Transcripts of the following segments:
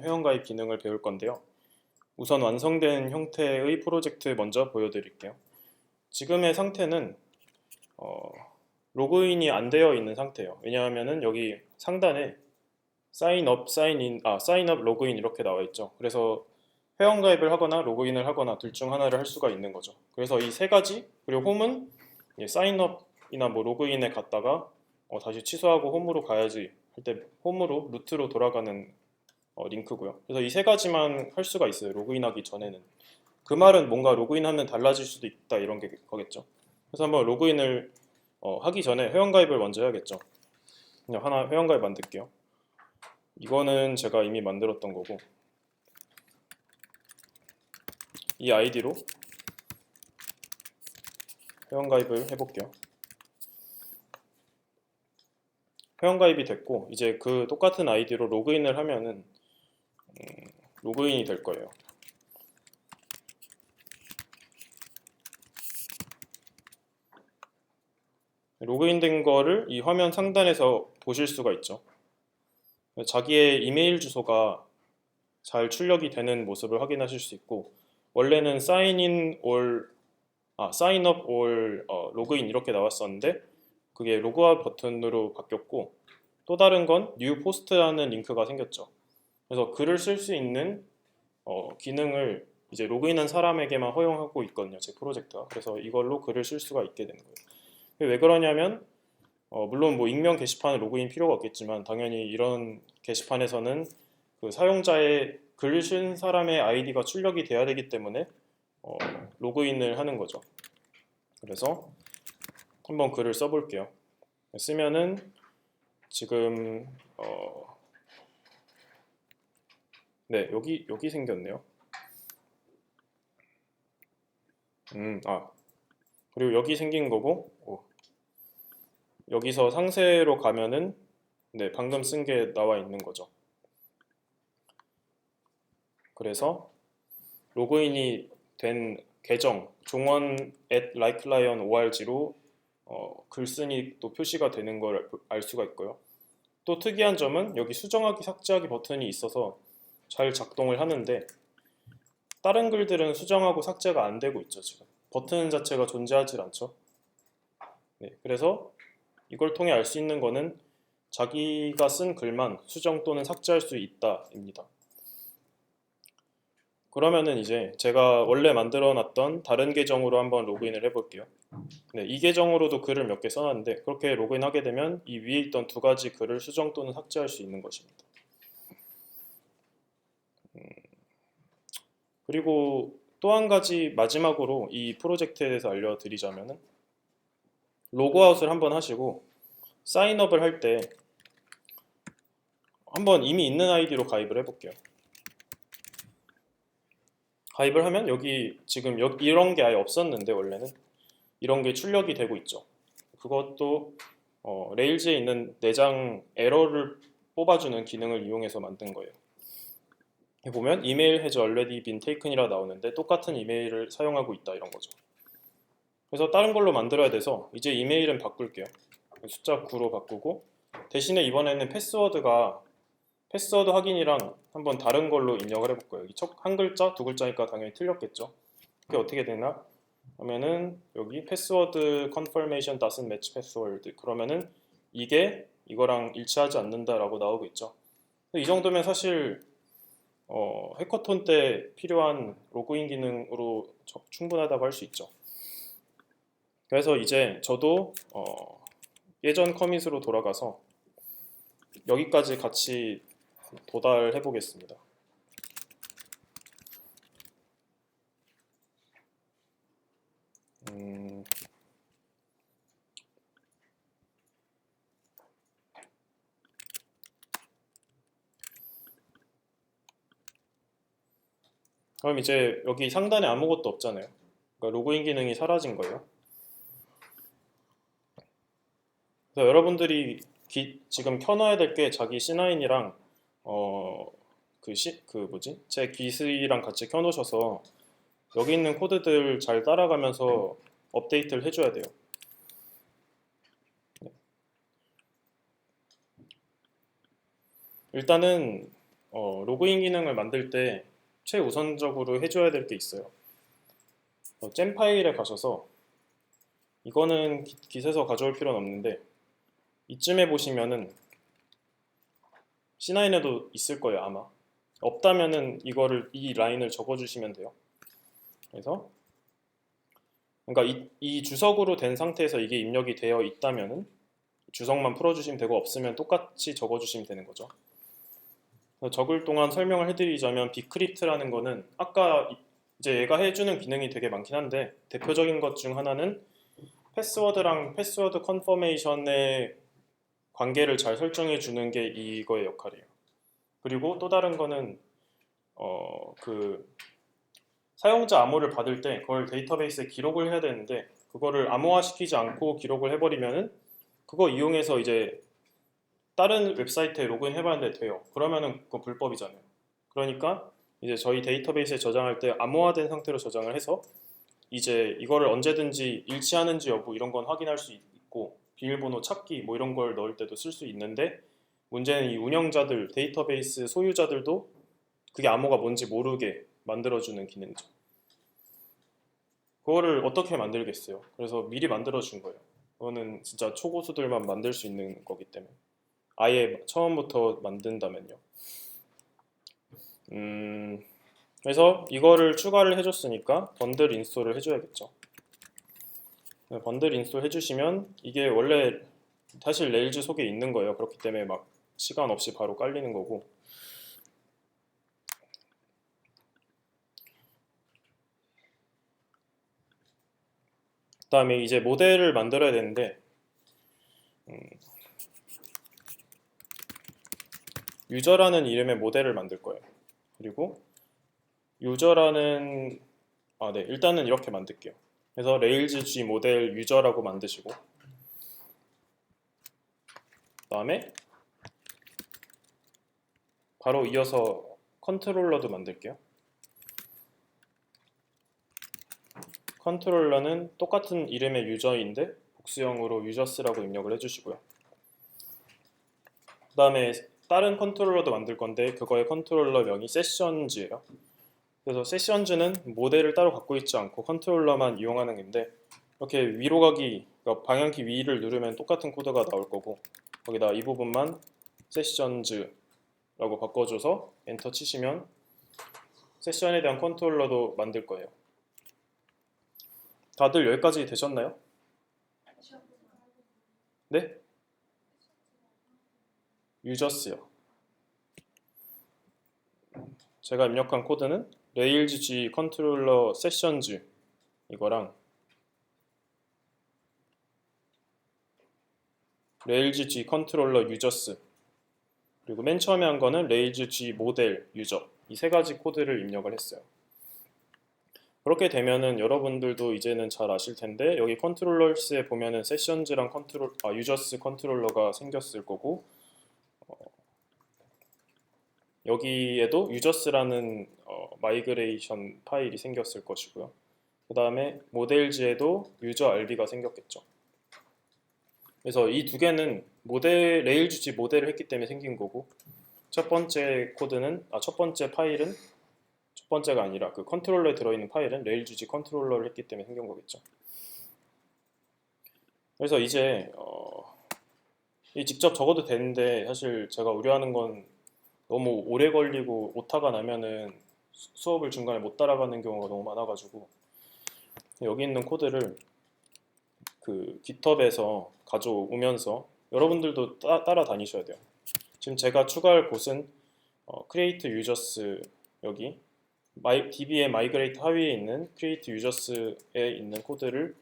회원가입 기능을 배울 건데요. 우선 완성된 형태의 프로젝트 먼저 보여드릴게요. 지금의 상태는 로그인이 안 되어 있는 상태예요. 왜냐하면은 여기 상단에 사인업, 사인인, 사인업, 로그인 이렇게 나와 있죠. 그래서 회원가입을 하거나 로그인을 하거나 둘 중 하나를 할 수가 있는 거죠. 그래서 이 세 가지, 그리고 홈은 사인업이나 뭐 로그인에 갔다가 다시 취소하고 홈으로 가야지 할 때 홈으로 루트로 돌아가는 링크고요. 그래서 이 세 가지만 할 수가 있어요. 로그인하기 전에는. 그 말은 뭔가 로그인하면 달라질 수도 있다 이런 게 거겠죠. 그래서 한번 로그인을 하기 전에 회원가입을 먼저 해야겠죠. 그냥 하나 회원가입 만들게요. 이거는 제가 이미 만들었던 거고 이 아이디로 회원가입을 해볼게요. 회원가입이 됐고 이제 그 똑같은 아이디로 로그인을 하면은 로그인이 될 거예요. 로그인된 거를 이 화면 상단에서 보실 수가 있죠. 자기의 이메일 주소가 잘 출력이 되는 모습을 확인하실 수 있고 원래는 sign up or 로그인 이렇게 나왔었는데 그게 로그아웃 버튼으로 바뀌었고 또 다른 건 new post라는 링크가 생겼죠. 그래서 글을 쓸 수 있는 기능을 이제 로그인한 사람에게만 허용하고 있거든요. 제 프로젝트가. 그래서 이걸로 글을 쓸 수가 있게 되는 거예요. 왜 그러냐면 물론 뭐 익명 게시판에 로그인 필요가 없겠지만 당연히 이런 게시판에서는 그 사용자의 글 쓴 사람의 아이디가 출력이 돼야 되기 때문에 로그인을 하는 거죠. 그래서 한번 글을 써볼게요. 쓰면은 지금 네 여기 생겼네요. 그리고 여기 생긴 거고 여기서 상세로 가면은 네 방금 쓴 게 나와 있는 거죠. 그래서 로그인이 된 계정 종원 @likelion.org로 글쓴이 또 표시가 되는 걸 알 수가 있고요. 또 특이한 점은 여기 수정하기 삭제하기 버튼이 있어서 잘 작동을 하는데 다른 글들은 수정하고 삭제가 안 되고 있죠. 지금 버튼 자체가 존재하지 않죠. 네, 그래서 이걸 통해 알 수 있는 거는 자기가 쓴 글만 수정 또는 삭제할 수 있다입니다. 그러면은 이제 제가 원래 만들어 놨던 다른 계정으로 한번 로그인을 해볼게요. 네, 이 계정으로도 글을 몇 개 써놨는데 그렇게 로그인하게 되면 이 위에 있던 두 가지 글을 수정 또는 삭제할 수 있는 것입니다. 그리고 또 한 가지 마지막으로 이 프로젝트에 대해서 알려드리자면은 로그아웃을 한번 하시고 사인업을 할 때 한번 이미 있는 아이디로 가입을 해볼게요. 가입을 하면 여기 지금 이런 게 아예 없었는데 원래는 이런 게 출력이 되고 있죠. 그것도 레일즈에 있는 내장 에러를 뽑아주는 기능을 이용해서 만든 거예요. 보면 이메일 has already been taken이라 나오는데 똑같은 이메일을 사용하고 있다 이런 거죠. 그래서 다른 걸로 만들어야 돼서 이제 이메일은 바꿀게요. 숫자 9로 바꾸고 대신에 이번에는 패스워드 확인이랑 한번 다른 걸로 입력을 해볼 거예요. 여기 한 글자, 두 글자니까 당연히 틀렸겠죠. 그게 어떻게 되나? 하면은 여기 패스워드 confirmation doesn't match password 그러면은 이게 이거랑 일치하지 않는다라고 나오고 있죠. 이 정도면 사실 해커톤 때 필요한 로그인 기능으로 충분하다고 할 수 있죠. 그래서 이제 저도 예전 커밋으로 돌아가서 여기까지 같이 도달해 보겠습니다. 그럼 이제 여기 상단에 아무것도 없잖아요. 그러니까 로그인 기능이 사라진 거예요. 그래서 여러분들이 지금 켜놔야 될 게 자기 C9이랑 제 기스랑 같이 켜놓으셔서 여기 있는 코드들 잘 따라가면서 업데이트를 해줘야 돼요. 일단은 로그인 기능을 만들 때 최우선적으로 해줘야 될 게 있어요. 잼 파일에 가셔서 이거는 깃에서 가져올 필요는 없는데 이쯤에 보시면은 C9에도 있을 거예요 아마. 없다면은 이 라인을 적어주시면 돼요. 그래서 그러니까 이 주석으로 된 상태에서 이게 입력이 되어 있다면은 주석만 풀어주시면 되고 없으면 똑같이 적어주시면 되는 거죠. 적을 동안 설명을 해드리자면 비크립트라는 거는 아까 이제 얘가 해주는 기능이 되게 많긴 한데 대표적인 것 중 하나는 패스워드랑 패스워드 컨퍼메이션의 관계를 잘 설정해 주는 게 이거의 역할이에요. 그리고 또 다른 거는 그 사용자 암호를 받을 때 그걸 데이터베이스에 기록을 해야 되는데 그거를 암호화 시키지 않고 기록을 해버리면은 그거 이용해서 이제 다른 웹사이트에 로그인 해봤는데 돼요. 그러면은 그거 불법이잖아요. 그러니까 이제 저희 데이터베이스에 저장할 때 암호화된 상태로 저장을 해서 이제 이거를 언제든지 일치하는지 여부 이런 건 확인할 수 있고 비밀번호 찾기 뭐 이런 걸 넣을 때도 쓸 수 있는데 문제는 이 운영자들, 데이터베이스 소유자들도 그게 암호가 뭔지 모르게 만들어주는 기능이죠. 그거를 어떻게 만들겠어요? 그래서 미리 만들어준 거예요. 그거는 진짜 초고수들만 만들 수 있는 거기 때문에 아예 처음부터 만든다면요. 그래서 이거를 추가를 해줬으니까 번들 인스톨을 해줘야겠죠. 번들 인스톨 해주시면 이게 원래 사실 레일즈 속에 있는 거예요. 그렇기 때문에 막 시간 없이 바로 깔리는 거고. 그 다음에 이제 모델을 만들어야 되는데 유저라는 이름의 모델을 만들 거예요. 그리고 유저라는 네, 일단은 이렇게 만들게요. 그래서 레일즈 G 모델 유저라고 만드시고 그 다음에 바로 이어서 컨트롤러도 만들게요. 컨트롤러는 똑같은 이름의 유저인데 복수형으로 유저스라고 입력을 해주시고요. 그 다음에 다른 컨트롤러도 만들 건데 그거의 컨트롤러 명이 세션즈예요. 그래서 세션즈는 모델을 따로 갖고 있지 않고 컨트롤러만 이용하는 건데 이렇게 위로 가기, 그러니까 방향키 위를 누르면 똑같은 코드가 나올 거고 거기다 이 부분만 세션즈라고 바꿔줘서 엔터 치시면 세션에 대한 컨트롤러도 만들 거예요. 다들 여기까지 되셨나요? 네? 유저스요. 제가 입력한 코드는 레일즈 G 컨트롤러 세션즈 이거랑 레일즈 G 컨트롤러 유저스 그리고 맨 처음에 한 거는 레일즈 G 모델 유저 이 세 가지 코드를 입력을 했어요. 그렇게 되면은 여러분들도 이제는 잘 아실 텐데 여기 컨트롤러스에 보면은 세션즈랑 유저스 컨트롤러가 생겼을 거고 여기에도 유저스라는 마이그레이션 파일이 생겼을 것이고요. 그 다음에 모델즈에도 유저 RB가 생겼겠죠. 그래서 이 두 개는 레일즈지 모델을 했기 때문에 생긴 거고 첫 번째 파일은 첫 번째가 아니라 그 컨트롤러에 들어있는 파일은 레일즈지 컨트롤러를 했기 때문에 생긴 거겠죠. 그래서 이제 직접 적어도 되는데 사실 제가 우려하는 건 너무 오래 걸리고 오타가 나면은 수업을 중간에 못 따라가는 경우가 너무 많아가지고 여기 있는 코드를 그 깃허브에서 가져오면서 여러분들도 따라다니셔야 돼요. 지금 제가 추가할 곳은 create users 여기 DB의 migrate 하위에 있는 create users에 있는 코드를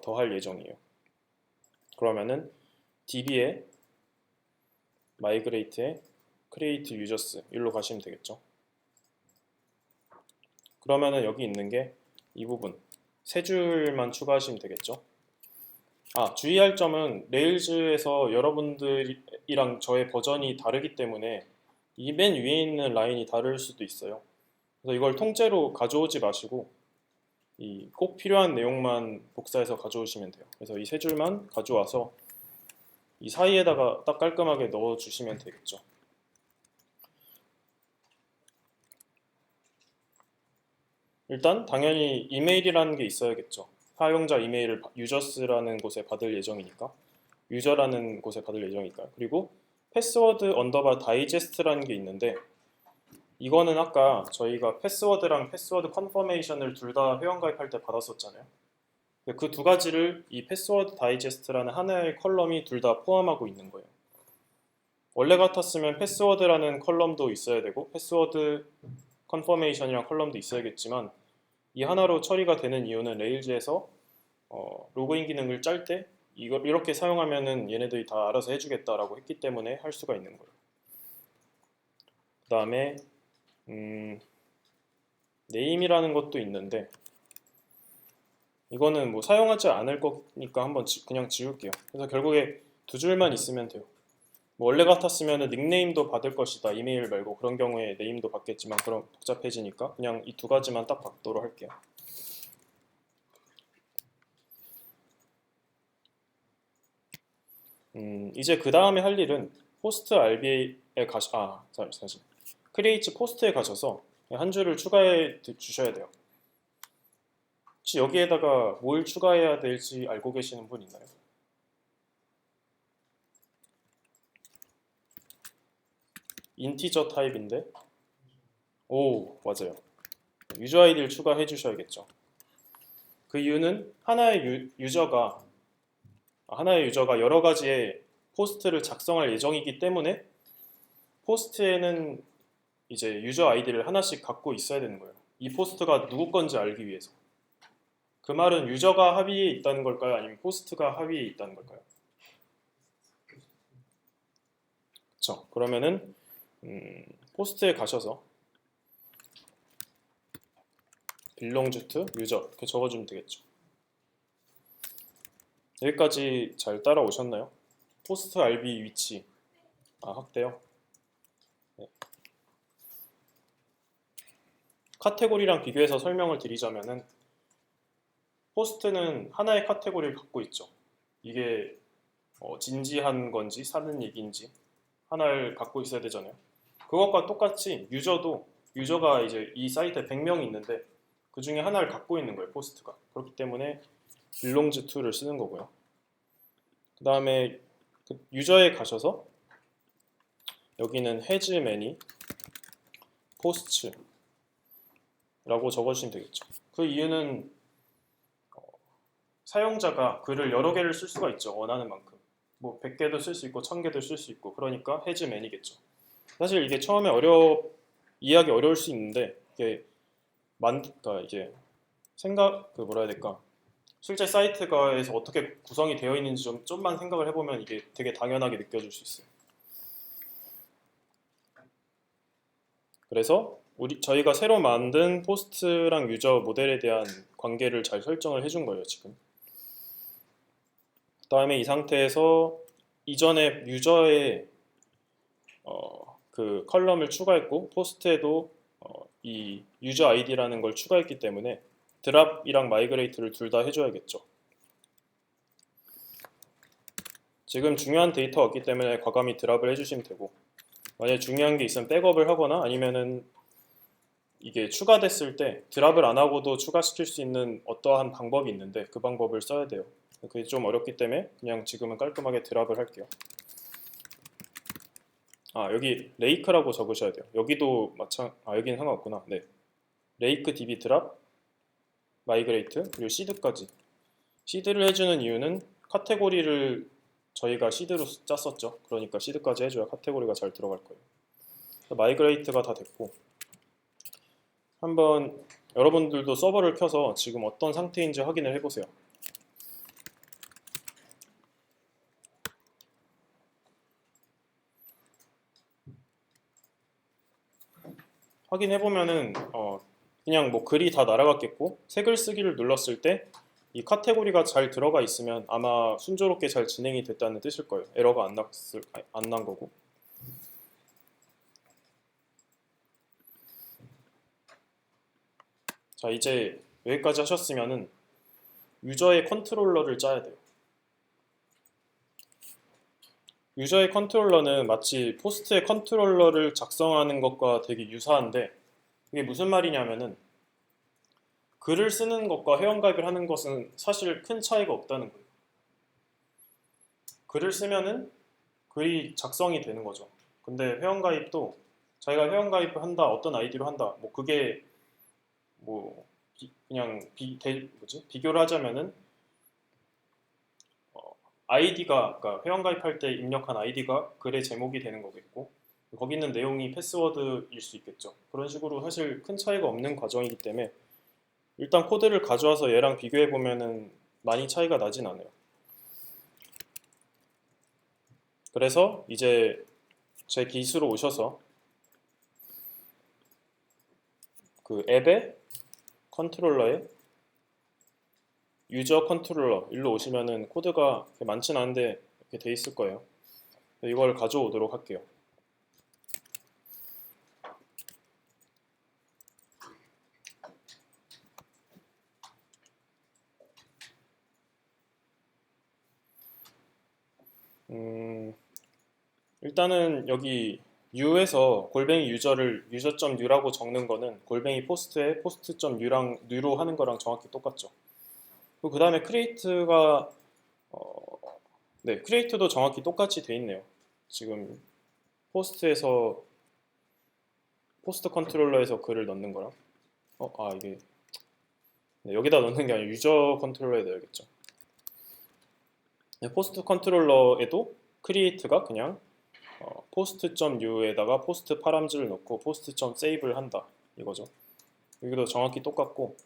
더할 예정이에요. 그러면은 DB의 migrate에 create users 일로 가시면 되겠죠. 그러면은 여기 있는 게 이 부분 세 줄만 추가하시면 되겠죠. 주의할 점은 레일즈에서 여러분들이랑 저의 버전이 다르기 때문에 이 맨 위에 있는 라인이 다를 수도 있어요. 그래서 이걸 통째로 가져오지 마시고 꼭 필요한 내용만 복사해서 가져오시면 돼요. 그래서 이 세 줄만 가져와서 이 사이에다가 딱 깔끔하게 넣어주시면 되겠죠. 일단 당연히 이메일이라는 게 있어야겠죠. 사용자 이메일을 유저스라는 곳에 받을 예정이니까, 유저라는 곳에 받을 예정이니까. 그리고 패스워드 언더바 다이제스트라는 게 있는데, 이거는 아까 저희가 패스워드랑 패스워드 컨퍼메이션을 둘 다 회원가입할 때 받았었잖아요. 그 두 가지를 이 패스워드 다이제스트라는 하나의 컬럼이 둘 다 포함하고 있는 거예요. 원래 같았으면 패스워드라는 컬럼도 있어야 되고 패스워드 컨퍼메이션이라는 컬럼도 있어야겠지만, 이 하나로 처리가 되는 이유는 레일즈에서 로그인 기능을 짤 때 이렇게 사용하면은 얘네들이 다 알아서 해주겠다라고 했기 때문에 할 수가 있는 거예요. 그 다음에 네임이라는 것도 있는데, 이거는 뭐 사용하지 않을 거니까 한번 그냥 지울게요. 그래서 결국에 두 줄만 있으면 돼요. 뭐 원래 같았으면 닉네임도 받을 것이다, 이메일 말고. 그런 경우에 네임도 받겠지만 그럼 복잡해지니까 그냥 이 두 가지만 딱 받도록 할게요. 이제 그 다음에 할 일은 포스트 RBA에 사실 크리에이트 포스트에 가셔서 한 줄을 추가해 주셔야 돼요. 혹시 여기에다가 뭘 추가해야 될지 알고 계시는 분 있나요? 인티저 타입인데, 오 맞아요. 유저 아이디를 추가해 주셔야겠죠. 그 이유는 하나의 유저가 여러 가지의 포스트를 작성할 예정이기 때문에 포스트에는 이제 유저 아이디를 하나씩 갖고 있어야 되는 거예요. 이 포스트가 누구 건지 알기 위해서. 그 말은 유저가 합의에 있다는 걸까요? 아니면 포스트가 합의에 있다는 걸까요? 그렇죠. 그러면은 포스트에 가셔서 belongs to user 이렇게 적어주면 되겠죠. 여기까지 잘 따라오셨나요? 포스트 RB 위치 확대요. 네. 카테고리랑 비교해서 설명을 드리자면은, 포스트는 하나의 카테고리를 갖고 있죠. 이게 진지한 건지 사는 얘기인지 하나를 갖고 있어야 되잖아요. 그것과 똑같이 유저가 이제 이 사이트에 100명이 있는데 그 중에 하나를 갖고 있는 거예요, 포스트가. 그렇기 때문에 belongs to를 쓰는 거고요. 그 다음에 유저에 가셔서 여기는 has many posts 라고 적어주시면 되겠죠. 그 이유는 사용자가 글을 여러 개를 쓸 수가 있죠, 원하는 만큼. 뭐 100개도 쓸 수 있고 1000개도 쓸 수 있고, 그러니까 has many겠죠. 사실 이게 처음에 이해하기 어려울 수 있는데, 이게 그러니까 이게 뭐라 해야 될까, 실제 사이트가에서 어떻게 구성이 되어 있는지 좀만 생각을 해보면 이게 되게 당연하게 느껴질 수 있어요. 그래서 저희가 새로 만든 포스트랑 유저 모델에 대한 관계를 잘 설정을 해준 거예요, 지금. 그 다음에 이 상태에서 이전에 유저의 그 컬럼을 추가했고, 포스트에도 이 유저 아이디라는 걸 추가했기 때문에 드랍이랑 마이그레이트를 둘 다 해줘야겠죠. 지금 중요한 데이터가 없기 때문에 과감히 드랍을 해주시면 되고, 만약에 중요한 게 있으면 백업을 하거나 아니면은 이게 추가됐을 때 드랍을 안 하고도 추가시킬 수 있는 어떠한 방법이 있는데 그 방법을 써야 돼요. 그게 좀 어렵기 때문에 그냥 지금은 깔끔하게 드랍을 할게요. 여기 레이크라고 적으셔야 돼요. 여기도 여기는 상관없구나. 네, 레이크 db 드랍 마이그레이트 그리고 시드까지. 시드를 해주는 이유는 카테고리를 저희가 시드로 짰었죠. 그러니까 시드까지 해줘야 카테고리가 잘 들어갈 거예요. 마이그레이트가 다 됐고, 한번 여러분들도 서버를 켜서 지금 어떤 상태인지 확인을 해보세요. 확인해보면은 그냥 뭐 글이 다 날아갔겠고, 새 글쓰기를 눌렀을 때 이 카테고리가 잘 들어가 있으면 아마 순조롭게 잘 진행이 됐다는 뜻일 거예요. 에러가 안 난 거고. 자, 이제 여기까지 하셨으면은 유저의 컨트롤러를 짜야 돼요. 유저의 컨트롤러는 마치 포스트의 컨트롤러를 작성하는 것과 되게 유사한데, 이게 무슨 말이냐면은 글을 쓰는 것과 회원가입을 하는 것은 사실 큰 차이가 없다는 거예요. 글을 쓰면은 글이 작성이 되는 거죠. 근데 회원가입도 자기가 회원가입을 한다, 어떤 아이디로 한다, 뭐 그게 뭐 그냥 비교를 하자면은 아이디가, 그러니까 회원가입할 때 입력한 아이디가 글의 제목이 되는 거겠고, 거기 있는 내용이 패스워드일 수 있겠죠. 그런 식으로 사실 큰 차이가 없는 과정이기 때문에 일단 코드를 가져와서 얘랑 비교해 보면은 많이 차이가 나진 않아요. 그래서 이제 제 기수로 오셔서 그 앱의 컨트롤러에 유저 컨트롤러 일로 오시면은 코드가 많진 않은데 이렇게 돼 있을 거예요. 이걸 가져오도록 할게요. 일단은 여기 u에서 골뱅이 유저를 user.u라고 적는 거는 골뱅이 포스트에 post.u랑 nu로 하는 거랑 정확히 똑같죠. 그 다음에 create가 네, create도 정확히 똑같이 돼 있네요. 지금 포스트에서 포스트 컨트롤러에서 글을 넣는 거랑 이게 네, 여기다 넣는 게 아니라 유저 컨트롤러에 넣어야겠죠. 네, 포스트 컨트롤러에도 create가 그냥 post.u에다가 포스트 파람즈를 넣고 post.save를 한다 이거죠. 여기도 정확히 똑같고,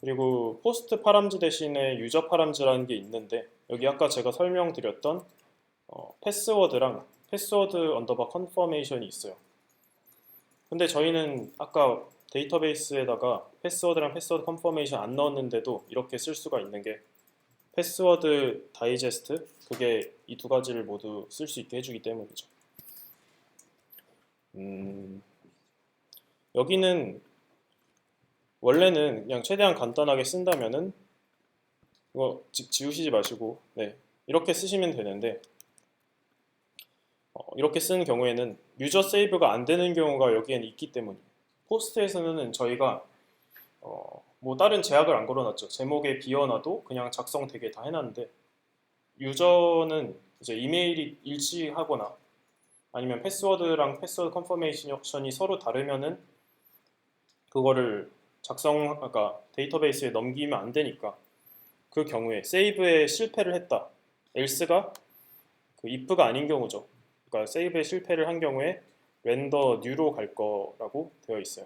그리고 포스트 파람즈 대신에 유저 파람즈라는 게 있는데 여기 아까 제가 설명드렸던 패스워드랑 패스워드 언더바 컨퍼메이션이 있어요. 근데 저희는 아까 데이터베이스에다가 패스워드랑 패스워드 컨퍼메이션 안 넣었는데도 이렇게 쓸 수가 있는 게 패스워드 다이제스트, 그게 이 두 가지를 모두 쓸 수 있게 해주기 때문이죠. 여기는 원래는 그냥 최대한 간단하게 쓴다면은 이거 지우시지 마시고 네, 이렇게 쓰시면 되는데 이렇게 쓰는 경우에는 유저 세이브가 안 되는 경우가 여기에는 있기 때문이에요. 포스트에서는 저희가 뭐 다른 제약을 안 걸어놨죠. 제목에 비워놔도 그냥 작성되게 다 해놨는데 유저는 이제 이메일이 일치하거나 아니면 패스워드랑 패스워드 컨퍼메이션이 서로 다르면은 그거를 그러니까 데이터베이스에 넘기면 안 되니까 그 경우에 세이브에 실패를 했다. else가 그 if가 아닌 경우죠. 그러니까 세이브에 실패를 한 경우에 렌더 new로 갈 거라고 되어 있어요.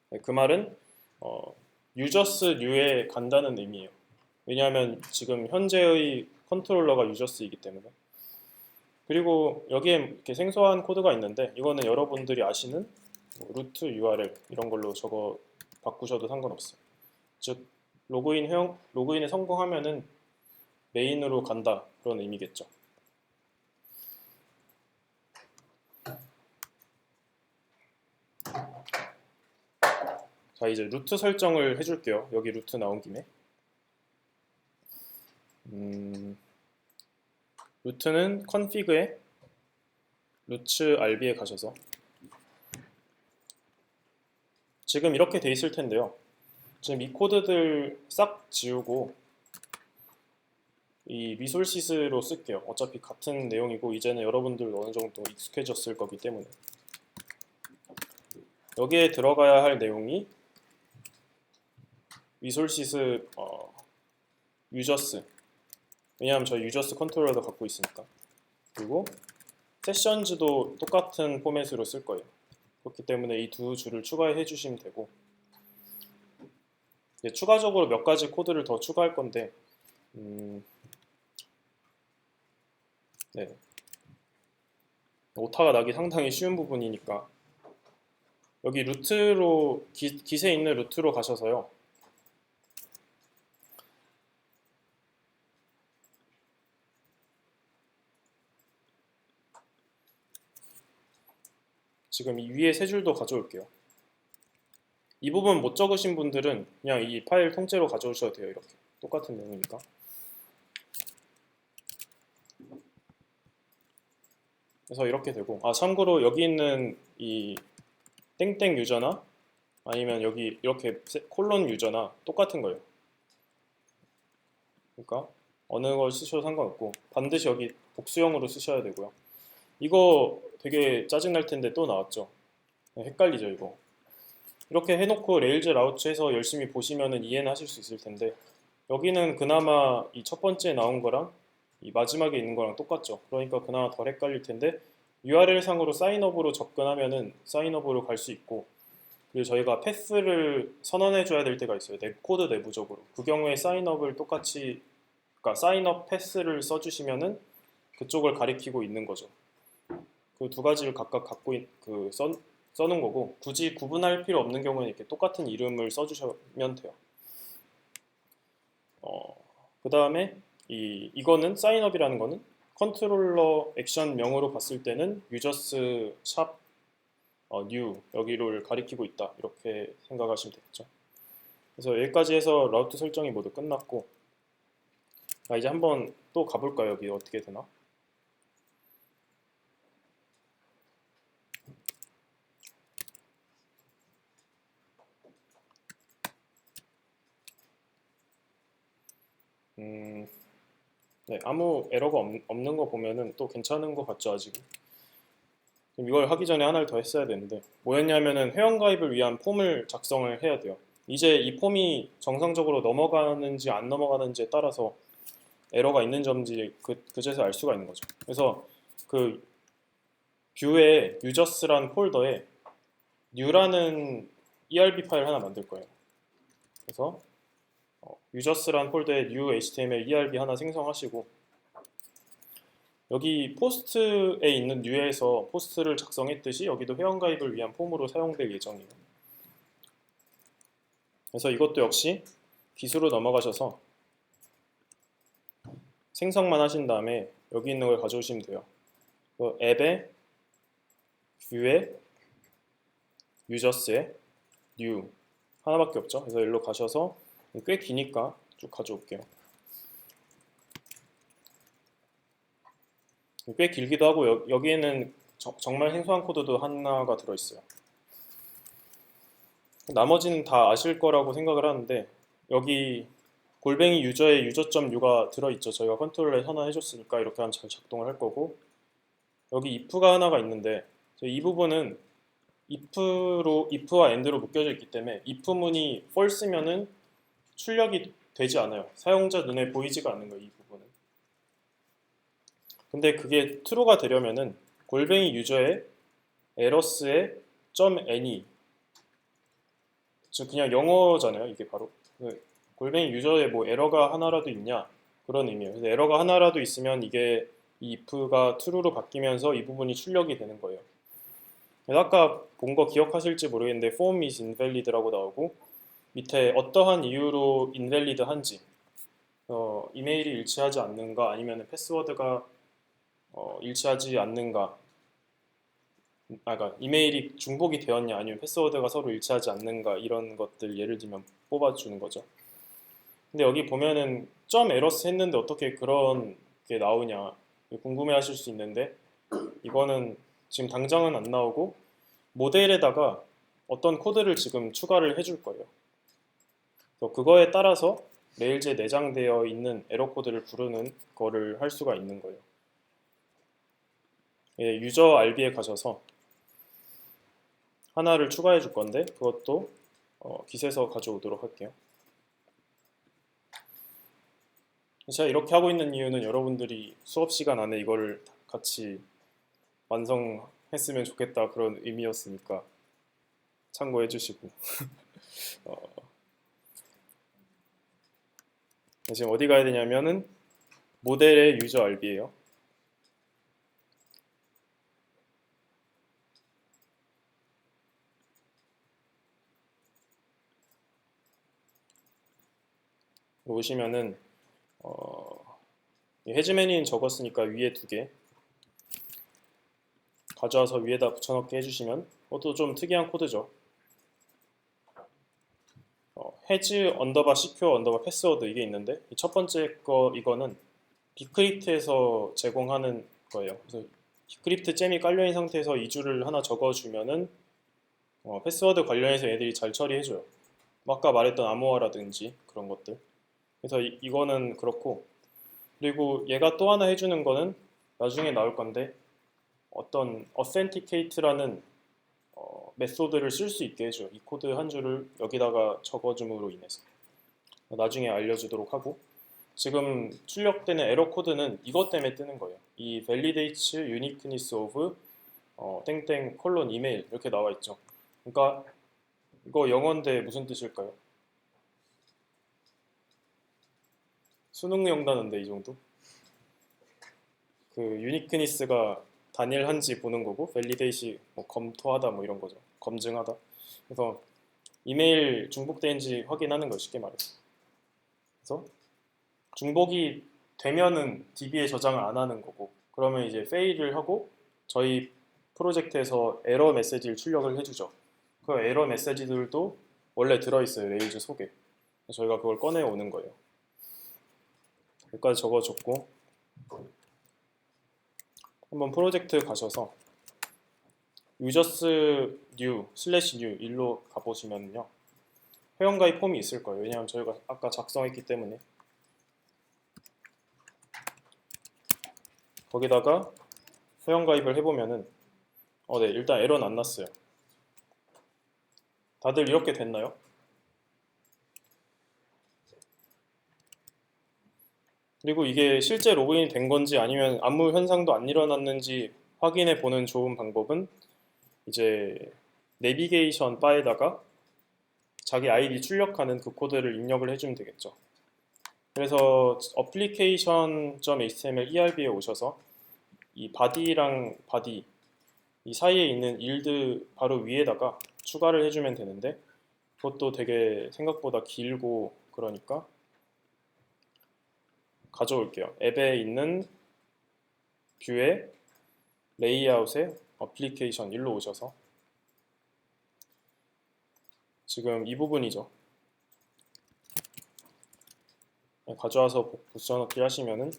네, 그 말은 users new에 간다는 의미예요. 왜냐하면 지금 현재의 컨트롤러가 users 이기 때문에. 그리고 여기에 이렇게 생소한 코드가 있는데 이거는 여러분들이 아시는 루트 URL 이런 걸로 적어 바꾸셔도 상관없어요. 즉 로그인에 성공하면은 메인으로 간다 그런 의미겠죠. 자, 이제 루트 설정을 해줄게요. 여기 루트 나온 김에 루트는 config에 루츠 rb에 가셔서 지금 이렇게 돼 있을 텐데요. 지금 이 코드들 싹 지우고 이 리솔시스로 쓸게요. 어차피 같은 내용이고 이제는 여러분들 어느 정도 익숙해졌을 거기 때문에 여기에 들어가야 할 내용이 리솔시스 유저스, 왜냐하면 저희 유저스 컨트롤러도 갖고 있으니까, 그리고 세션즈도 똑같은 포맷으로 쓸 거예요. 그렇기 때문에 이 두 줄을 추가해 주시면 되고, 이제 추가적으로 몇 가지 코드를 더 추가할 건데 네. 오타가 나기 상당히 쉬운 부분이니까 여기 루트로 깃에 있는 루트로 가셔서요. 지금 이 위에 세 줄도 가져올게요. 이 부분 못 적으신 분들은 그냥 이 파일 통째로 가져오셔도 돼요. 이렇게 똑같은 내용이니까. 그래서 이렇게 되고, 참고로 여기 있는 이 땡땡 유저나 아니면 여기 이렇게 콜론 유저나 똑같은 거예요. 그러니까 어느 걸 쓰셔도 상관없고 반드시 여기 복수형으로 쓰셔야 되고요. 이거 되게 짜증날 텐데 또 나왔죠. 헷갈리죠 이거. 이렇게 해놓고 레일즈 라우츠해서 열심히 보시면은 이해는 하실 수 있을 텐데 여기는 그나마 이 첫 번째 나온 거랑 이 마지막에 있는 거랑 똑같죠. 그러니까 그나마 덜 헷갈릴 텐데 URL 상으로 사인업으로 접근하면은 사인업으로 갈 수 있고 그리고 저희가 패스를 선언해 줘야 될 때가 있어요. 코드 내부적으로. 그 경우에 사인업을 똑같이 그러니까 사인업 패스를 써주시면은 그쪽을 가리키고 있는 거죠. 그 두 가지를 각각 써놓은 거고 굳이 구분할 필요 없는 경우는 이렇게 똑같은 이름을 써주시면 돼요. 그 다음에 이거는 사인업이라는 거는 컨트롤러 액션명으로 봤을 때는 유저스 샵 new 여기를 가리키고 있다 이렇게 생각하시면 되겠죠. 그래서 여기까지 해서 라우트 설정이 모두 끝났고 이제 한번 또 가볼까요? 여기 어떻게 되나? 네, 아무 에러가 없는 거 보면은 또 괜찮은 거 같죠 아직. 이걸 하기 전에 하나를 더 했어야 되는데 뭐였냐면은 회원가입을 위한 폼을 작성을 해야 돼요. 이제 이 폼이 정상적으로 넘어가는지 안 넘어가는지에 따라서 에러가 있는지 그제서 알 수가 있는 거죠. 그래서 그 뷰에 유저스란 폴더에 new라는 ERB 파일 하나 만들 거예요. 그래서 유저스란 폴더에 new HTML ERB 하나 생성하시고 여기 포스트에 있는 new에서 포스트를 작성했듯이 여기도 회원가입을 위한 폼으로 사용될 예정이에요. 그래서 이것도 역시 기수로 넘어가셔서 생성만 하신 다음에 여기 있는 걸 가져오시면 돼요. 앱에 뷰에 유저스에 new 하나밖에 없죠. 그래서 여기로 가셔서 꽤 기니까 쭉 가져올게요. 꽤 길기도 하고 여기에는 정말 생소한 코드도 하나가 들어있어요. 나머지는 다 아실 거라고 생각을 하는데 여기 골뱅이 유저에 유저.u가 들어있죠. 저희가 컨트롤에 선언해줬으니까 이렇게 하면 잘 작동을 할 거고 여기 if가 하나가 있는데 이 부분은 if와 end로 묶여져 있기 때문에 if 문이 false면은 출력이 되지 않아요. 사용자 눈에 보이지가 않는 거예요. 이 부분은. 근데 그게 true가 되려면은 골뱅이 유저의 errors의 .any 즉 그냥 영어잖아요. 이게 바로 골뱅이 유저에 뭐 에러가 하나라도 있냐 그런 의미예요. 그래서 에러가 하나라도 있으면 이게 이 if가 true로 바뀌면서 이 부분이 출력이 되는 거예요. 그래서 아까 본 거 기억하실지 모르겠는데 form is invalid라고 나오고 밑에 어떠한 이유로 invalid한지 이메일이 일치하지 않는가 아니면 패스워드가 일치하지 않는가 그러니까 이메일이 중복이 되었냐 아니면 패스워드가 서로 일치하지 않는가 이런 것들 예를 들면 뽑아주는 거죠. 근데 여기 보면은 .errors 했는데 어떻게 그런 게 나오냐 궁금해 하실 수 있는데 이거는 지금 당장은 안 나오고 모델에다가 어떤 코드를 지금 추가를 해줄 거예요. 그래서 그거에 따라서 레일즈에 내장되어 있는 에러 코드를 부르는 거를 할 수가 있는 거예요. 예, 유저 RB에 가셔서 하나를 추가해 줄 건데 그것도 깃에서 가져오도록 할게요. 제가 이렇게 하고 있는 이유는 여러분들이 수업 시간 안에 이거를 같이 완성했으면 좋겠다 그런 의미였으니까 참고해 주시고 지금 어디 가야 되냐면은 모델의 유저 RB예요. 오시면은 헤즈메니는 적었으니까 위에 2개 가져와서 위에다 붙여넣기 해주시면 그것도 좀 특이한 코드죠. 헤즈 언더바 시큐어 언더바 패스워드 이게 있는데 이 첫 번째 이거는 비크립트에서 제공하는 거예요. 그래서 비크립트 잼이 깔려있는 상태에서 2줄을 하나 적어주면은 패스워드 관련해서 애들이 잘 처리해줘요. 아까 말했던 암호화라든지 그런 것들. 그래서 이거는 그렇고, 그리고 얘가 또 하나 해주는 거는 나중에 나올 건데, 어떤 authenticate라는 메소드를 쓸 수 있게 해줘요. 이 코드 한 줄을 여기다가 적어줌으로 인해서 나중에 알려주도록 하고, 지금 출력되는 에러 코드는 이것 때문에 뜨는 거예요. 이 validates uniqueness of 땡땡 콜론 이메일 이렇게 나와 있죠. 그러니까 이거 영어인데 무슨 뜻일까요? 수능 영단어인데 이 정도? 그 유니크니스가 단일한지 보는 거고 밸리데이시 뭐 검토하다 뭐 이런 거죠. 검증하다. 그래서 이메일 중복되는지 확인하는 거 쉽게 말해서. 그래서 중복이 되면은 DB에 저장을 안 하는 거고 그러면 이제 페일을 하고 저희 프로젝트에서 에러 메시지를 출력을 해주죠. 그 에러 메시지들도 원래 들어있어요. 레일즈 속에. 저희가 그걸 꺼내 오는 거예요. 여기까지 적어줬고 한번 프로젝트 가셔서 users new /new 일로 가보시면요 회원가입 폼이 있을 거예요. 왜냐하면 저희가 아까 작성했기 때문에 거기다가 회원가입을 해보면은 네, 일단 에러는 안 났어요. 다들 이렇게 됐나요? 그리고 이게 실제 로그인이 된 건지 아니면 아무 현상도 안 일어났는지 확인해 보는 좋은 방법은 이제 내비게이션 바에다가 자기 아이디 출력하는 그 코드를 입력을 해주면 되겠죠. 그래서 application.html ERB에 오셔서 이 body랑 body 이 사이에 있는 yield 바로 위에다가 추가를 해주면 되는데 그것도 되게 생각보다 길고 그러니까 가져올게요. 앱에 있는 뷰에 레이아웃에 어플리케이션 일로 오셔서 지금 이 부분이죠. 가져와서 붙여넣기 하시면은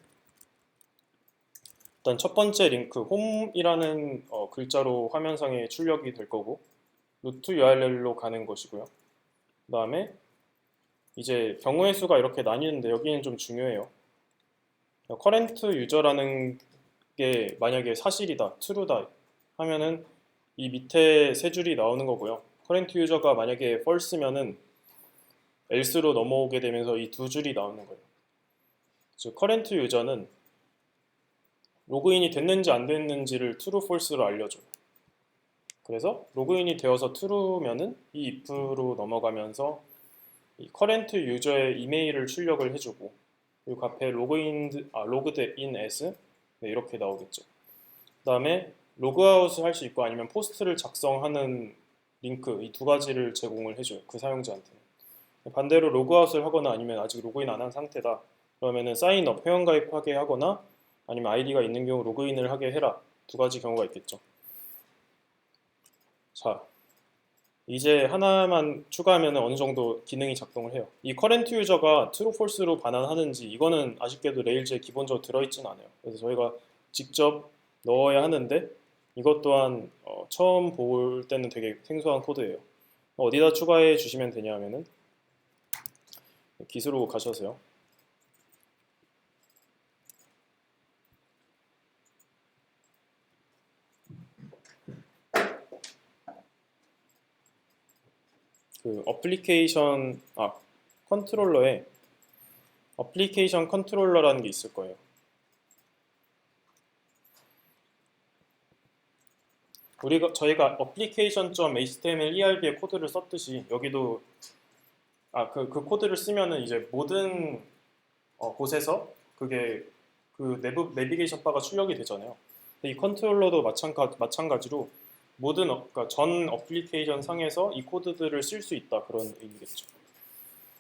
일단 첫 번째 링크 홈이라는 글자로 화면상에 출력이 될 거고 루트 URL로 가는 것이고요. 그 다음에 이제 경우의 수가 이렇게 나뉘는데 여기는 좀 중요해요. current user라는 게 만약에 사실이다, true다 하면은 이 밑에 세 줄이 나오는 거고요. current user가 만약에 false면은 else로 넘어오게 되면서 이 두 줄이 나오는 거예요. 즉 current user는 로그인이 됐는지 안 됐는지를 true, false로 알려줘요. 그래서 로그인이 되어서 true면은 이 if로 넘어가면서 이 current user의 이메일을 출력을 해주고 그리고 앞에 logged in as 네, 이렇게 나오겠죠. 그 다음에 로그아웃을 할 수 있고 아니면 포스트를 작성하는 링크 이 두 가지를 제공을 해줘요. 그 사용자한테는. 반대로 로그아웃을 하거나 아니면 아직 로그인 안 한 상태다. 그러면은 사인업 회원가입하게 하거나 아니면 아이디가 있는 경우 로그인을 하게 해라. 두 가지 경우가 있겠죠. 자, 이제 하나만 추가하면 어느 정도 기능이 작동을 해요. 이 current user가 true, false로 반환하는지 이거는 아쉽게도 레일즈에 기본적으로 들어있지는 않아요. 그래서 저희가 직접 넣어야 하는데 이것 또한 처음 볼 때는 되게 생소한 코드예요. 어디다 추가해 주시면 되냐면은 기술로 가셔서요. 그 어플리케이션 컨트롤러에 어플리케이션 컨트롤러라는 게 있을 거예요. 저희가 application.html ERB의 코드를 썼듯이 여기도 그 코드를 쓰면은 이제 모든 곳에서 그게 그 내비게이션 바가 출력이 되잖아요. 이 컨트롤러도 마찬가지로 모든 그러니까 전 어플리케이션 상에서 이 코드들을 쓸 수 있다 그런 의미겠죠.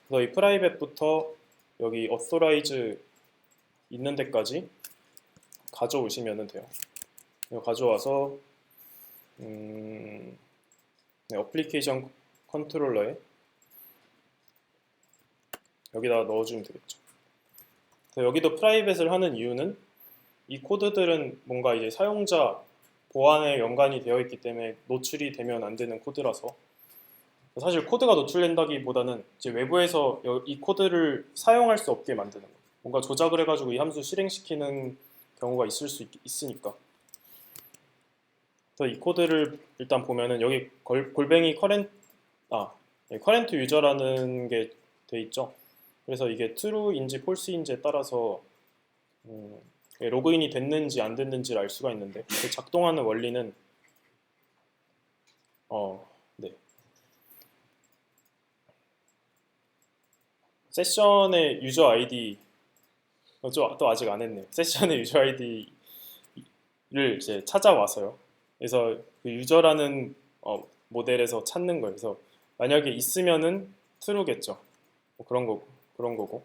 그래서 이 프라이빗부터 여기 authorize 있는 데까지 가져오시면 돼요. 이거 가져와서 네, 어플리케이션 컨트롤러에 여기다 넣어주면 되겠죠. 여기도 프라이빗을 하는 이유는 이 코드들은 뭔가 이제 사용자 보안에 연관이 되어 있기 때문에 노출이 되면 안 되는 코드라서 사실 코드가 노출된다기보다는 이제 외부에서 이 코드를 사용할 수 없게 만드는 거예요. 뭔가 조작을 해가지고 이 함수 실행시키는 경우가 있을 수 있으니까. 그래서 이 코드를 일단 보면은 여기 골뱅이 커렌트 유저라는 게 돼 있죠. 그래서 이게 true인지 false인지에 따라서 로그인이 됐는지 안 됐는지를 알 수가 있는데 그 작동하는 원리는 네. 세션의 유저 아이디 또 아직 안 했네요. 세션의 유저 아이디를 이제 찾아와서요. 그래서 그 유저라는 모델에서 찾는 거예요. 그래서 만약에 있으면은 true겠죠. 뭐 그런 거고.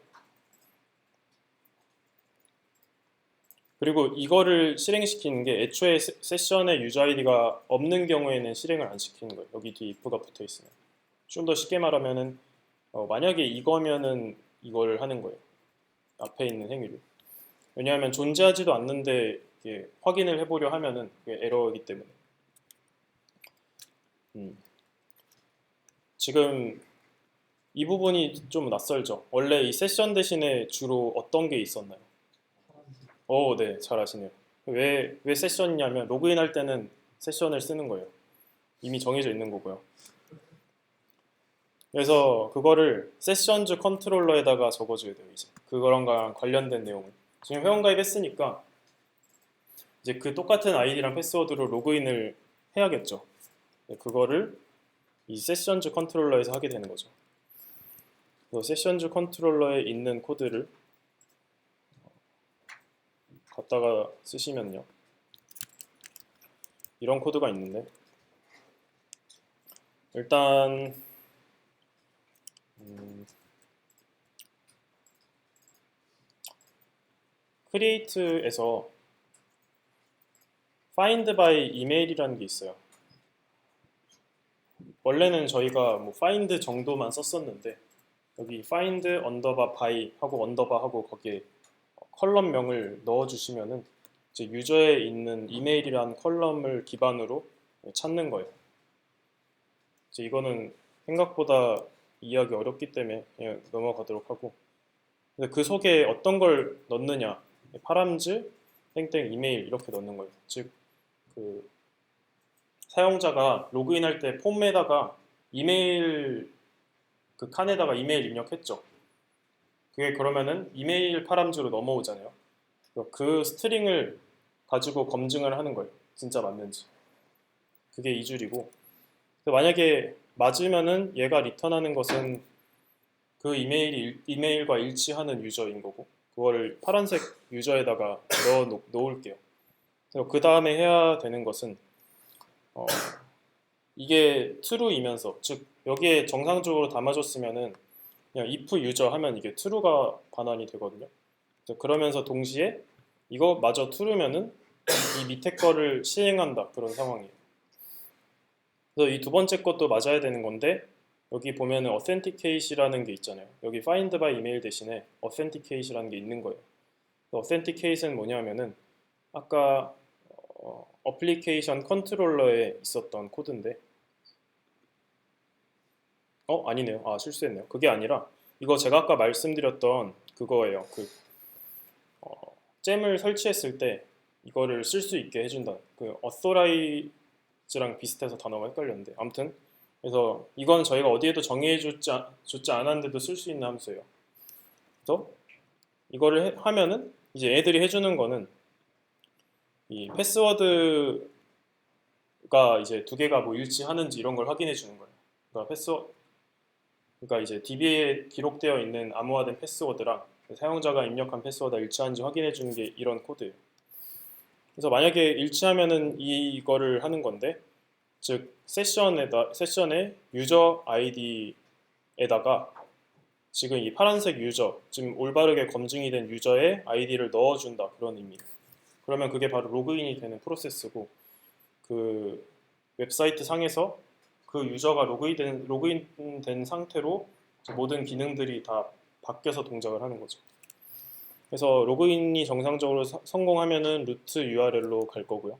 그리고 이거를 실행시키는 게 애초에 세션의 유저 아이디가 없는 경우에는 실행을 안 시키는 거예요. 여기 뒤에 if가 붙어 있으면. 좀 더 쉽게 말하면은 만약에 이거면은 이걸 하는 거예요. 앞에 있는 행위를. 왜냐하면 존재하지도 않는데 확인을 해보려 하면은 그게 에러이기 때문에. 지금 이 부분이 좀 낯설죠. 원래 이 세션 대신에 주로 어떤 게 있었나요? 네, 잘 아시네요. 왜 세션이냐면 로그인 할 때는 세션을 쓰는 거예요. 이미 정해져 있는 거고요. 그래서 그거를 세션즈 컨트롤러에다가 적어줘야 돼요. 이제 그거랑 관련된 내용을. 지금 회원가입 했으니까 이제 그 똑같은 아이디랑 패스워드로 로그인을 해야겠죠. 그거를 이 세션즈 컨트롤러에서 하게 되는 거죠. 세션즈 컨트롤러에 있는 코드를 갖다가 쓰시면요. 이런 코드가 있는데 일단 크리에이트에서 find by email이라는 게 있어요. 원래는 저희가 뭐 find 정도만 썼었는데 여기 find 언더바 by 하고 언더바 하고 거기에 컬럼명을 넣어주시면은 이제 유저에 있는 이메일이라는 컬럼을 기반으로 찾는 거예요. 이제 이거는 생각보다 이해하기 어렵기 때문에 그냥 넘어가도록 하고, 근데 그 속에 어떤 걸 넣느냐, 파람즈 땡땡 이메일 이렇게 넣는 거예요. 즉 그 사용자가 로그인할 때 폼에다가 이메일 그 칸에다가 이메일 입력했죠. 그게 그러면은 이메일 파람즈로 넘어오잖아요. 그 스트링을 가지고 검증을 하는 거예요. 진짜 맞는지. 그게 이 줄이고, 만약에 맞으면은 얘가 리턴하는 것은 그 이메일과 일치하는 유저인 거고, 그거를 파란색 유저에다가 놓을게요. 그 다음에 해야 되는 것은 이게 true이면서, 즉 여기에 정상적으로 담아줬으면은 그냥 if 유저 하면 이게 true가 반환이 되거든요. 그러면서 동시에 이거 마저 true면은 이 밑에 거를 시행한다, 그런 상황이에요. 그래서 이 두 번째 것도 맞아야 되는 건데 여기 보면은 authenticate이라는 게 있잖아요. 여기 find by email 대신에 authenticate이라는 게 있는 거예요. authenticate는 뭐냐면은 아까 어플리케이션 컨트롤러에 있었던 코드인데 아니네요. 실수했네요. 그게 아니라 이거 제가 아까 말씀드렸던 그거예요. 잼을 설치했을 때 이거를 쓸 수 있게 해준다. 그 authorize랑 비슷해서 단어가 헷갈렸는데 아무튼 그래서 이건 저희가 어디에도 정의해주지 않았는데도 쓸 수 있는 함수예요. 그래서 이거를 하면은 이제 애들이 해주는 거는 이 패스워드가 이제 두 개가 뭐 일치하는지 이런 걸 확인해 주는 거예요. 그러니까 이제 DB에 기록되어 있는 암호화된 패스워드랑 사용자가 입력한 패스워드가 일치하는지 확인해 주는 게 이런 코드예요. 그래서 만약에 일치하면은 이거를 하는 건데, 즉 세션의 유저 아이디에다가 지금 이 파란색 유저, 지금 올바르게 검증이 된 유저의 아이디를 넣어준다, 그런 의미예요. 그러면 그게 바로 로그인이 되는 프로세스고, 그 웹사이트 상에서 그 유저가 로그인된 상태로 모든 기능들이 다 바뀌어서 동작을 하는 거죠. 그래서 로그인이 정상적으로 성공하면은 루트 URL로 갈 거고요.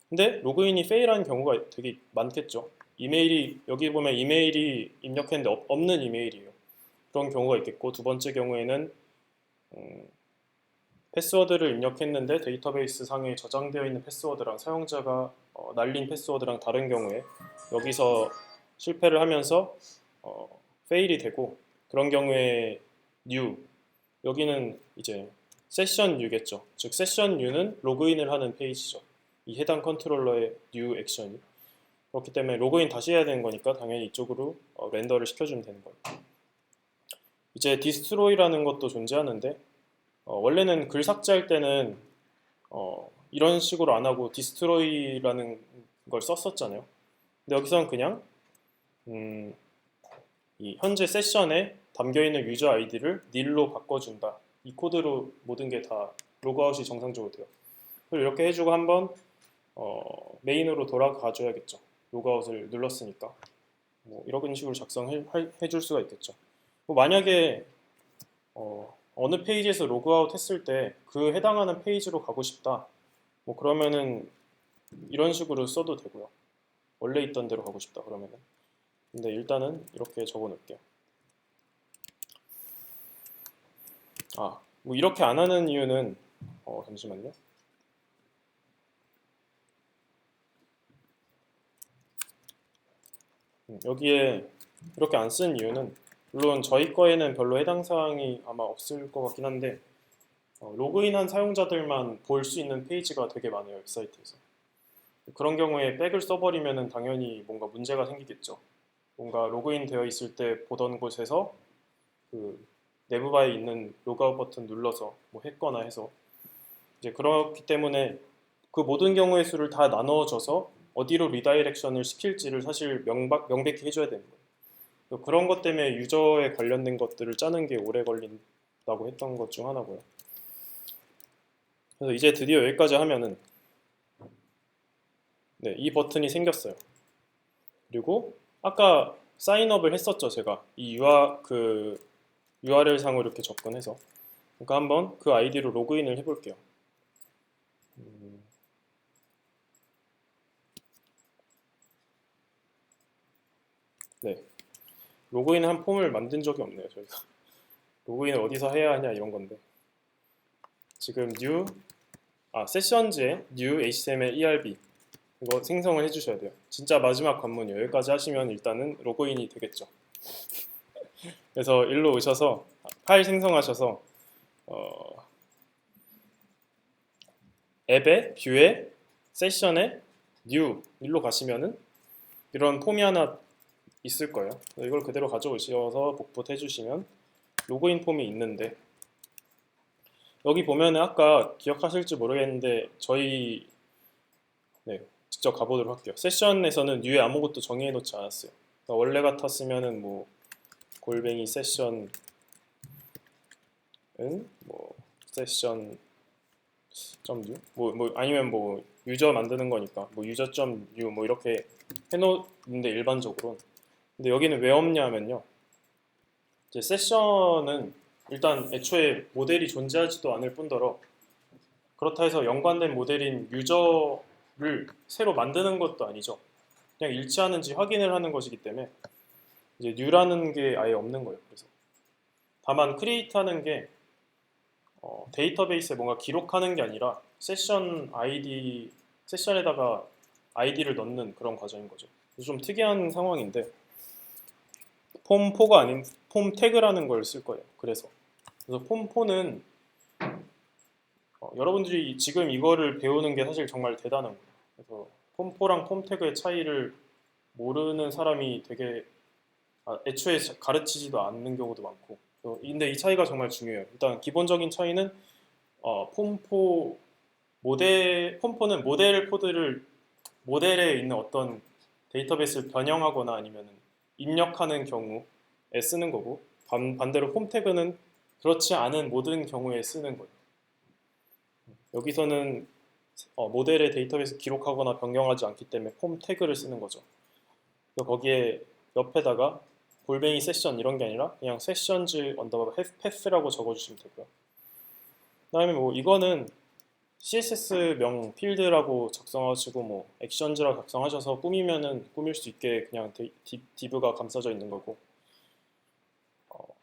근데 로그인이 페일한 경우가 되게 많겠죠. 이메일이 여기 보면 이메일이 입력했는데 없는 이메일이에요. 그런 경우가 있겠고, 두 번째 경우에는 패스워드를 입력했는데 데이터베이스 상에 저장되어 있는 패스워드랑 사용자가 날린 패스워드랑 다른 경우에 여기서 실패를 하면서 페일이 되고, 그런 경우에 new, 여기는 이제 세션 뉴겠죠. 즉 세션 뉴는 로그인을 하는 페이지죠. 이 해당 컨트롤러의 new 액션이. 그렇기 때문에 로그인 다시 해야 되는 거니까 당연히 이쪽으로 렌더를 시켜주면 되는 거예요. 이제 디스트로이라는 것도 존재하는데, 원래는 글 삭제할 때는 이런 식으로 안 하고 디스트로이라는 걸 썼었잖아요. 근데 여기서는 그냥 이 현재 세션에 담겨있는 유저 아이디를 nil로 바꿔준다. 이 코드로 모든 게 다 로그아웃이 정상적으로 돼요. 그리고 이렇게 해주고 한번 메인으로 돌아가 줘야겠죠. 로그아웃을 눌렀으니까. 뭐 이런 식으로 작성해줄 수가 있겠죠. 뭐 만약에 어느 페이지에서 로그아웃 했을 때 그 해당하는 페이지로 가고 싶다. 뭐 그러면은 이런 식으로 써도 되고요. 원래 있던 대로 가고 싶다 그러면은. 근데 일단은 이렇게 적어 놓을게요. 뭐 이렇게 안 하는 이유는 잠시만요. 여기에 이렇게 안 쓴 이유는, 물론 저희 거에는 별로 해당 사항이 아마 없을 것 같긴 한데, 로그인한 사용자들만 볼 수 있는 페이지가 되게 많아요, 이 사이트에서. 그런 경우에 백을 써버리면 당연히 뭔가 문제가 생기겠죠. 뭔가 로그인 되어 있을 때 보던 곳에서 그 내부바에 있는 로그아웃 버튼 눌러서 뭐 했거나 해서, 이제 그렇기 때문에 그 모든 경우의 수를 다 나눠줘서 어디로 리다이렉션을 시킬지를 사실 명백히 해줘야 되는 거예요. 그런 것 때문에 유저에 관련된 것들을 짜는 게 오래 걸린다고 했던 것 중 하나고요. 그래서 이제 드디어 여기까지 하면은 네, 이 버튼이 생겼어요. 그리고 아까 사인업을 했었죠, 제가. 이 URL 상으로 이렇게 접근해서. 그러니까 한번 그 아이디로 로그인을 해볼게요. 네, 로그인한 폼을 만든 적이 없네요, 저희가. 로그인을 어디서 해야 하냐 이런 건데. 지금 세션즈에 new HTML ERB 이거 생성을 해주셔야 돼요. 진짜 마지막 관문이에요. 여기까지 하시면 일단은 로그인이 되겠죠. 그래서 일로 오셔서 파일 생성하셔서 앱에 뷰에 세션에 new 일로 가시면은 이런 폼이 하나 있을 거예요. 이걸 그대로 가져오셔서 복붙 해주시면 로그인 폼이 있는데, 여기 보면은 아까 기억하실지 모르겠는데 저희 직접 가보도록 할게요. 세션에서는 뉴에 아무것도 정의해 놓지 않았어요. 그러니까 원래 같았으면은 뭐 골뱅이 세션은 뭐 세션 .new 뭐 아니면 뭐 유저 만드는 거니까 뭐 유저.new 뭐 이렇게 해놓는데 일반적으로. 근데 여기는 왜 없냐면요. 이제 세션은 일단 애초에 모델이 존재하지도 않을 뿐더러, 그렇다 해서 연관된 모델인 유저를 새로 만드는 것도 아니죠. 그냥 일치하는지 확인을 하는 것이기 때문에 이제 new라는 게 아예 없는 거예요. 그래서 다만 create하는 게 데이터베이스에 뭔가 기록하는 게 아니라 세션 아이디, 세션에다가 아이디를 넣는 그런 과정인 거죠. 좀 특이한 상황인데, 폼4가 아닌 폼 태그라는 걸 쓸 거예요. 그래서 폼4는 여러분들이 지금 이거를 배우는 게 사실 정말 대단한 거예요. 그래서 폼4랑 폼 태그의 차이를 모르는 사람이 되게 애초에 가르치지도 않는 경우도 많고, 근데 이 차이가 정말 중요해요. 일단 기본적인 차이는 폼4 폼4는 모델 코드를 모델에 있는 어떤 데이터베이스를 변형하거나 아니면 입력하는 경우에 쓰는 거고, 반대로 폼 태그는 그렇지 않은 모든 경우에 쓰는 거예요. 여기서는 모델의 데이터베이스 기록하거나 변경하지 않기 때문에 폼 태그를 쓰는 거죠. 그래서 거기에 옆에다가 골뱅이 세션 이런 게 아니라 그냥 세션즈 언더바 패스라고 적어주시면 되고요. 그다음에 뭐 이거는 CSS명 필드라고 작성하시고 뭐 액션즈라고 작성하셔서 꾸미면은 꾸밀 수 있게 그냥 div가 감싸져 있는 거고,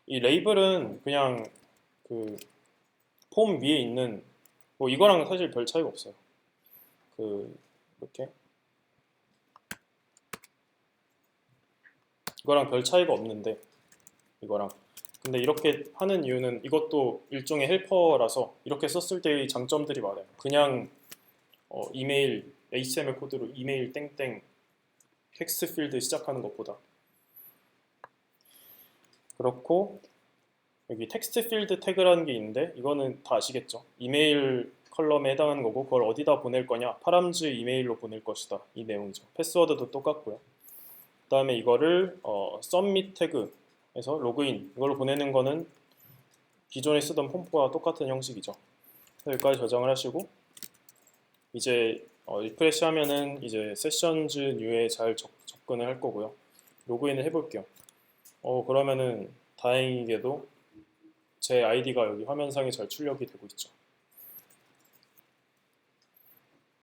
이 레이블은 그냥 그 폼 위에 있는 뭐 이거랑 사실 별 차이가 없어요. 그 이렇게 이거랑 별 차이가 없는데 이거랑, 근데 이렇게 하는 이유는 이것도 일종의 헬퍼라서 이렇게 썼을 때의 장점들이 많아요. 그냥 이메일 HTML 코드로 이메일 땡땡 텍스트 필드 시작하는 것보다. 그렇고 여기 텍스트 필드 태그라는 게 있는데 이거는 다 아시겠죠? 이메일 컬럼에 해당하는 거고, 그걸 어디다 보낼 거냐? 파람즈 이메일로 보낼 것이다, 이 내용이죠. 패스워드도 똑같고요. 그 다음에 이거를 submit 태그에서 로그인 이걸로 보내는 거는 기존에 쓰던 폼프와 똑같은 형식이죠. 여기까지 저장을 하시고, 이제 리프레시 하면은 이제 세션즈 뉴에 잘 접근을 할 거고요. 로그인을 해볼게요. 그러면은 다행히게도 제 아이디가 여기 화면상에 잘 출력이 되고 있죠.